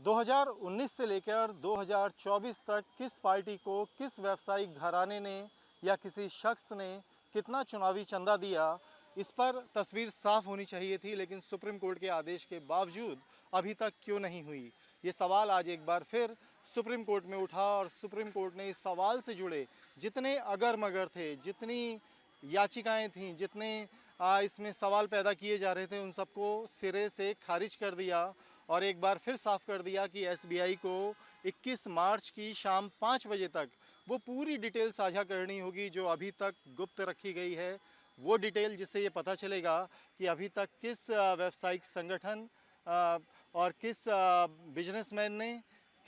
2019 से लेकर 2024 तक किस पार्टी को किस व्यावसायिक घराने ने या किसी शख्स ने कितना चुनावी चंदा दिया, इस पर तस्वीर साफ होनी चाहिए थी, लेकिन सुप्रीम कोर्ट के आदेश के बावजूद अभी तक क्यों नहीं हुई। ये सवाल आज एक बार फिर सुप्रीम कोर्ट में उठा और सुप्रीम कोर्ट ने इस सवाल से जुड़े जितने अगर मगर थे, जितनी याचिकाएं थीं, जितने इसमें सवाल पैदा किए जा रहे थे, उन सबको सिरे से खारिज कर दिया और एक बार फिर साफ कर दिया कि एसबीआई को 21 मार्च की शाम 5 बजे तक वो पूरी डिटेल साझा करनी होगी जो अभी तक गुप्त रखी गई है। वो डिटेल जिससे ये पता चलेगा कि अभी तक किस व्यावसायिक संगठन और किस बिजनेसमैन ने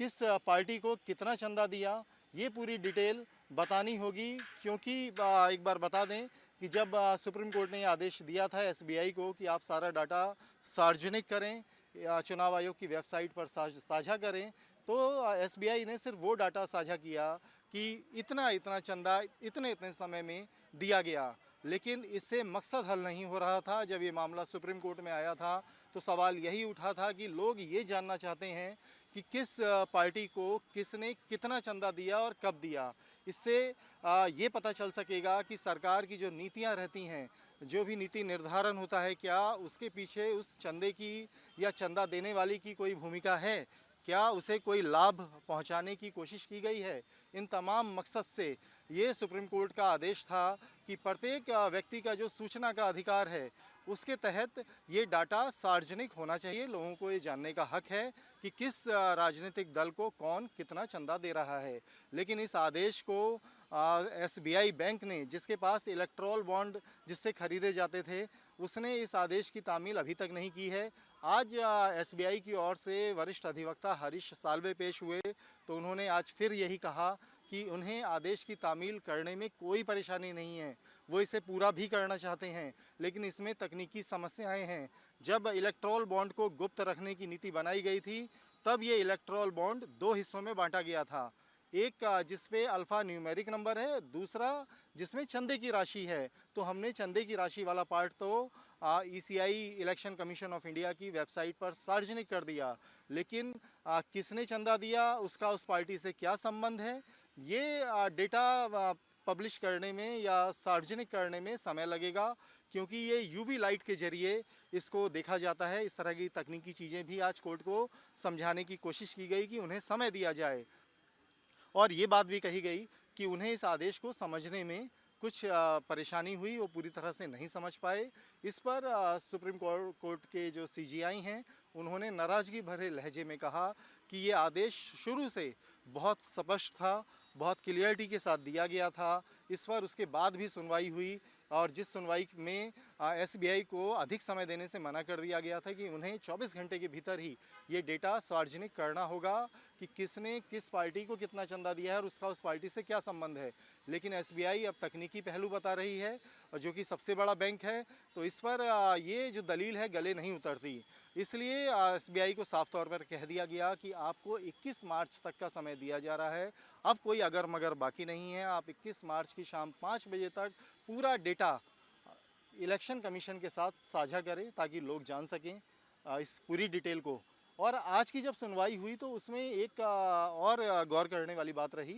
किस पार्टी को कितना चंदा दिया, ये पूरी डिटेल बतानी होगी। क्योंकि एक बार बता दें कि जब सुप्रीम कोर्ट ने आदेश दिया था एसबीआई को कि आप सारा डाटा सार्वजनिक करें, चुनाव आयोग की वेबसाइट पर साझा करें, तो एसबीआई ने सिर्फ वो डाटा साझा किया कि इतना इतना चंदा इतने इतने समय में दिया गया, लेकिन इससे मकसद हल नहीं हो रहा था। जब ये मामला सुप्रीम कोर्ट में आया था तो सवाल यही उठा था कि लोग ये जानना चाहते हैं कि किस पार्टी को किसने कितना चंदा दिया और कब दिया। इससे ये पता चल सकेगा कि सरकार की जो नीतियां रहती हैं, जो भी नीति निर्धारण होता है, क्या उसके पीछे उस चंदे की या चंदा देने वाली की कोई भूमिका है, क्या उसे कोई लाभ पहुंचाने की कोशिश की गई है। इन तमाम मकसद से ये सुप्रीम कोर्ट का आदेश था कि प्रत्येक व्यक्ति का जो सूचना का अधिकार है उसके तहत ये डाटा सार्वजनिक होना चाहिए। लोगों को ये जानने का हक है कि किस राजनीतिक दल को कौन कितना चंदा दे रहा है। लेकिन इस आदेश को एसबीआई बैंक ने, जिसके पास इलेक्टोरल बॉन्ड जिससे खरीदे जाते थे, उसने इस आदेश की तामील अभी तक नहीं की है। आज एसबीआई की ओर से वरिष्ठ अधिवक्ता हरीश साल्वे पेश हुए तो उन्होंने आज फिर यही कहा कि उन्हें आदेश की तामील करने में कोई परेशानी नहीं है, वो इसे पूरा भी करना चाहते हैं, लेकिन इसमें तकनीकी समस्याएं हैं। जब इलेक्टोरल बॉन्ड को गुप्त रखने की नीति बनाई गई थी तब ये इलेक्टोरल बॉन्ड 2 हिस्सों में बांटा गया था। एक जिसपे अल्फ़ा न्यूमेरिक नंबर है, दूसरा जिसमें चंदे की राशि है। तो हमने चंदे की राशि वाला पार्ट तो ECI election commission of India की वेबसाइट पर सार्वजनिक कर दिया, लेकिन किसने चंदा दिया, उसका उस पार्टी से क्या संबंध है, ये डेटा पब्लिश करने में या सार्वजनिक करने में समय लगेगा, क्योंकि ये यूवी लाइट के ज़रिए इसको देखा जाता है। इस तरह की तकनीकी चीज़ें भी आज कोर्ट को समझाने की कोशिश की गई कि उन्हें समय दिया जाए। और ये बात भी कही गई कि उन्हें इस आदेश को समझने में कुछ परेशानी हुई, वो पूरी तरह से नहीं समझ पाए। इस पर सुप्रीम कोर्ट के जो सीजीआई हैं उन्होंने नाराज़गी भरे लहजे में कहा कि ये आदेश शुरू से बहुत स्पष्ट था, बहुत क्लियरिटी के साथ दिया गया था। इस पर उसके बाद भी सुनवाई हुई और जिस सुनवाई में एसबीआई को अधिक समय देने से मना कर दिया गया था कि उन्हें 24 घंटे के भीतर ही ये डेटा सार्वजनिक करना होगा कि किसने किस पार्टी को कितना चंदा दिया है और उसका उस पार्टी से क्या संबंध है। लेकिन एसबीआई अब तकनीकी पहलू बता रही है, जो कि सबसे बड़ा बैंक है, तो इस पर ये जो दलील है गले नहीं उतरती। इसलिए एसबीआई को साफ तौर पर कह दिया गया कि आपको 21 मार्च तक का समय दिया जा रहा है, अब कोई अगर मगर बाकी नहीं है। आप 21 मार्च की शाम 5 बजे तक पूरा डेटा इलेक्शन कमीशन के साथ साझा करें ताकि लोग जान सकें इस पूरी डिटेल को। और आज की जब सुनवाई हुई तो उसमें एक और गौर करने वाली बात रही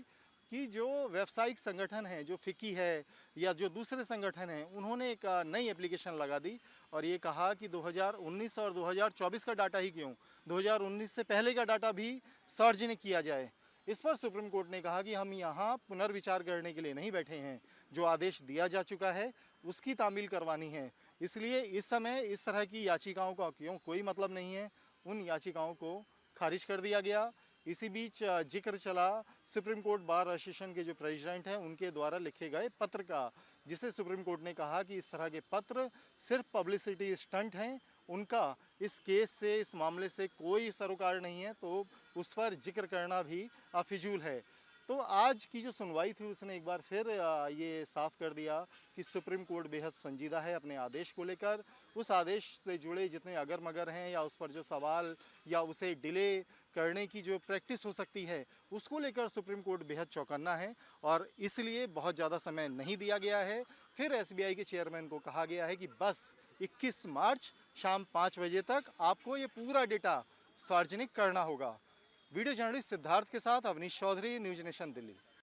कि जो व्यावसायिक संगठन हैं, जो फिक्की है या जो दूसरे संगठन हैं, उन्होंने एक नई एप्लीकेशन लगा दी और ये कहा कि 2019 और 2024 का डाटा ही क्यों, 2019 से पहले का डाटा भी सार्वजनिक किया जाए। इस पर सुप्रीम कोर्ट ने कहा कि हम यहाँ पुनर्विचार करने के लिए नहीं बैठे हैं, जो आदेश दिया जा चुका है उसकी तामील करवानी है। इसलिए इस समय इस तरह की याचिकाओं का क्यों कोई मतलब नहीं है, उन याचिकाओं को खारिज कर दिया गया। इसी बीच जिक्र चला सुप्रीम कोर्ट बार एसोसिएशन के जो प्रेसिडेंट हैं उनके द्वारा लिखे गए पत्र का, जिसे सुप्रीम कोर्ट ने कहा कि इस तरह के पत्र सिर्फ पब्लिसिटी स्टंट हैं, उनका इस केस से, इस मामले से कोई सरोकार नहीं है, तो उस पर जिक्र करना भी फिजूल है। तो आज की जो सुनवाई थी उसने एक बार फिर ये साफ कर दिया कि सुप्रीम कोर्ट बेहद संजीदा है अपने आदेश को लेकर। उस आदेश से जुड़े जितने अगर मगर हैं या उस पर जो सवाल या उसे डिले करने की जो प्रैक्टिस हो सकती है उसको लेकर सुप्रीम कोर्ट बेहद चौकन्ना है और इसलिए बहुत ज़्यादा समय नहीं दिया गया है। फिर एसबीआई के चेयरमैन को कहा गया है कि बस 21 मार्च शाम 5 बजे तक आपको ये पूरा डेटा सार्वजनिक करना होगा। वीडियो जर्नलिस्ट सिद्धार्थ के साथ अवनीश चौधरी, न्यूज नेशन दिल्ली।